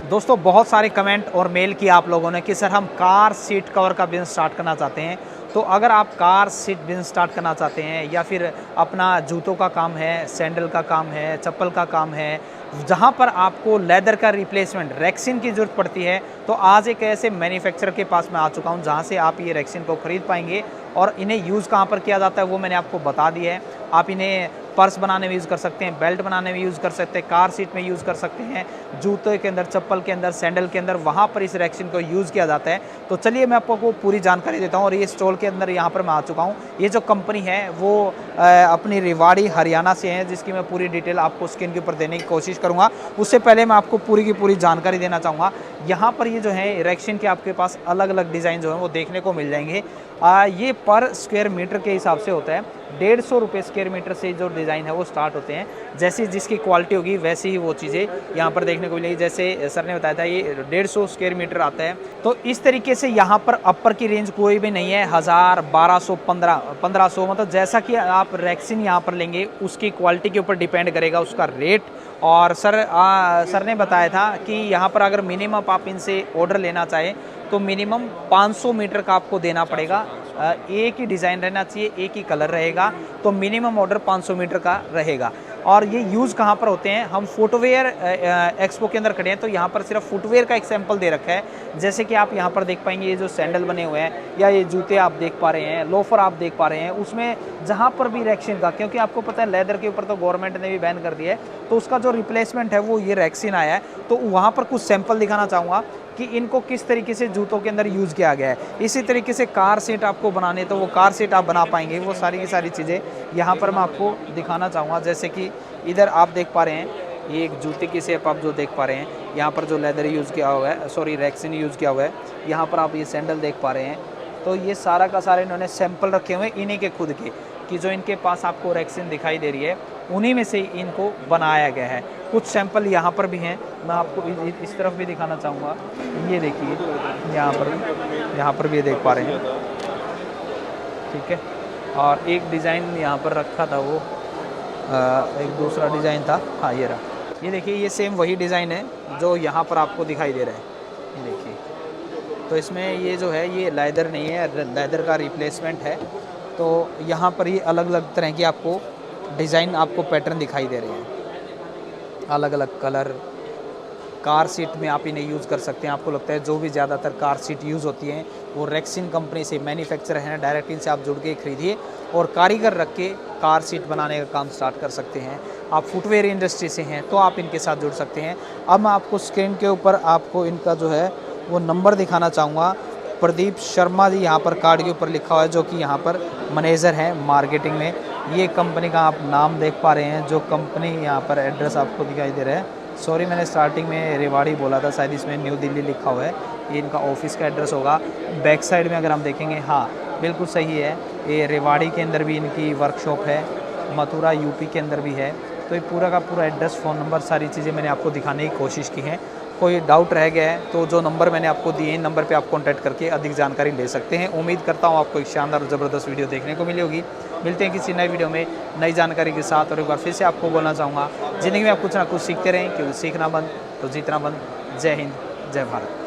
दोस्तों बहुत सारे कमेंट और मेल किया आप लोगों ने कि सर हम कार सीट कवर का बिज़नेस स्टार्ट करना चाहते हैं। तो अगर आप कार सीट बिज़नेस स्टार्ट करना चाहते हैं या फिर अपना जूतों का काम है, सैंडल का काम है, चप्पल का काम है, जहाँ पर आपको लेदर का रिप्लेसमेंट रेक्सिन की ज़रूरत पड़ती है, तो आज एक ऐसे मैन्युफैक्चरर के पास मैं आ चुका हूँ जहाँ से आप ये रेक्सिन को ख़रीद पाएंगे। और इन्हें यूज़ कहाँ पर किया जाता है वो मैंने आपको बता दिया है। आप इन्हें पर्स बनाने में यूज़ कर सकते हैं, बेल्ट बनाने में यूज़ कर सकते हैं, कार सीट में यूज़ कर सकते हैं, जूते के अंदर, चप्पल के अंदर, सैंडल के अंदर, वहाँ पर इस रेक्सिन को यूज़ किया जाता है। तो चलिए मैं आपको पूरी जानकारी देता हूँ। और ये स्टॉल के अंदर यहाँ पर मैं आ चुका हूँ। ये जो कंपनी है वो अपनी रेवाड़ी हरियाणा से है, जिसकी मैं पूरी डिटेल आपको स्क्रीन के ऊपर देने की कोशिश करूँगा। उससे पहले मैं आपको पूरी की पूरी जानकारी देना चाहूँगा। यहाँ पर ये जो है रेक्सिन के आपके पास अलग अलग डिज़ाइन जो है वो देखने को मिल जाएंगे। ये पर स्क्वायर मीटर के हिसाब से होता है। 150 रुपये स्क्वायर मीटर से जो डिज़ाइन है वो स्टार्ट होते हैं। जैसी जिसकी क्वालिटी होगी वैसी ही वो चीज़ें यहाँ पर देखने को मिलेगी। जैसे सर ने बताया था ये 150 स्क्वायर मीटर आता है। तो इस तरीके से यहाँ पर अपर की रेंज कोई भी नहीं है। 1000, 1200, 1500, मतलब जैसा कि आप रेक्सिन यहाँ पर लेंगे उसकी क्वालिटी के ऊपर डिपेंड करेगा उसका रेट। और सर ने बताया था कि यहाँ पर अगर मिनिमम आप इनसे ऑर्डर लेना चाहें तो मिनिमम 500 मीटर का आपको देना पड़ेगा। एक ही डिज़ाइन रहना चाहिए, एक ही कलर रहेगा, तो मिनिमम ऑर्डर 500 मीटर का रहेगा। और ये यूज़ कहाँ पर होते हैं, हम फुटवेयर एक्सपो के अंदर खड़े हैं, तो यहाँ पर सिर्फ फुटवेयर का एक सैंपल दे रखा है। जैसे कि आप यहाँ पर देख पाएंगे ये जो सैंडल बने हुए हैं या ये जूते आप देख पा रहे हैं, लोफर आप देख पा रहे हैं, उसमें जहाँ पर भी रेक्सिन का, क्योंकि आपको पता है लेदर के ऊपर तो गवर्नमेंट ने भी बैन कर दिया है, तो उसका जो रिप्लेसमेंट है वो ये रेक्सिन आया है। तो वहाँ पर कुछ सैंपल दिखाना चाहूँगा कि इनको किस तरीके से जूतों के अंदर यूज़ किया गया है। इसी तरीके से कार सीट आपको बनाने तो वो कार सीट आप बना पाएंगे। वो सारी की सारी चीज़ें यहाँ पर मैं आपको दिखाना चाहूँगा। जैसे कि इधर आप देख पा रहे हैं ये एक जूते की शेप आप जो देख पा रहे हैं, यहाँ पर जो लेदर यूज़ किया हुआ है, सॉरी रेक्सिन यूज़ किया हुआ है। यहाँ पर आप ये सैंडल देख पा रहे हैं। तो ये सारा का सारा इन्होंने सैंपल रखे हुए हैं इन्हीं के खुद के, कि जो इनके पास आपको रेक्सिन दिखाई दे रही है उन्हीं में से इनको बनाया गया है। कुछ सैंपल यहाँ पर भी हैं, मैं आपको इस तरफ भी दिखाना चाहूँगा। ये देखिए यहाँ पर भी ये देख पा रहे हैं, ठीक है। और एक डिज़ाइन यहाँ पर रखा था, वो एक दूसरा डिज़ाइन था, हाँ ये रहा। ये देखिए ये सेम वही डिज़ाइन है जो यहाँ पर आपको दिखाई दे रहा है, ये देखिए। तो इसमें ये जो है ये लेदर नहीं है, लेदर का रिप्लेसमेंट है। तो यहाँ पर ये अलग अलग तरह की आपको डिज़ाइन, आपको पैटर्न दिखाई दे रहे हैं, अलग अलग कलर। कार सीट में आप इन्हें यूज़ कर सकते हैं। आपको लगता है जो भी ज़्यादातर कार सीट यूज़ होती हैं वो रेक्सिन कंपनी से मैन्युफैक्चर है, डायरेक्ट इनसे आप जुड़ के खरीदिए और कारीगर रख के कार सीट बनाने का काम स्टार्ट कर सकते हैं। आप फुटवेयर इंडस्ट्री से हैं तो आप इनके साथ जुड़ सकते हैं। अब मैं आपको स्क्रीन के ऊपर आपको इनका जो है वो नंबर दिखाना चाहूँगा। प्रदीप शर्मा जी यहाँ पर कार्ड के ऊपर लिखा हुआ है, जो कि यहाँ पर मैनेजर हैं मार्केटिंग में। ये कंपनी का आप नाम देख पा रहे हैं, जो कंपनी यहाँ पर एड्रेस आपको दिखाई दे रहा है। सॉरी मैंने स्टार्टिंग में रेवाड़ी बोला था, शायद इसमें न्यू दिल्ली लिखा हुआ है। ये इनका ऑफिस का एड्रेस होगा। बैक साइड में अगर हम देखेंगे, हाँ बिल्कुल सही है, ये रेवाड़ी के अंदर भी इनकी वर्कशॉप है, मथुरा यूपी के अंदर भी है। तो ये पूरा का पूरा एड्रेस, फ़ोन नंबर, सारी चीज़ें मैंने आपको दिखाने की कोशिश की है। कोई डाउट रह गया है तो जो नंबर मैंने आपको दिए इन नंबर पे आप कांटेक्ट करके अधिक जानकारी ले सकते हैं। उम्मीद करता हूँ आपको एक शानदार और ज़बरदस्त वीडियो देखने को मिली होगी। मिलते हैं किसी नए वीडियो में नई जानकारी के साथ। और एक बार फिर से आपको बोलना चाहूँगा, ज़िंदगी में आप कुछ ना कुछ सीखते रहें, क्योंकि सीखना बंद तो जीतना बंद। जय हिंद, जय भारत।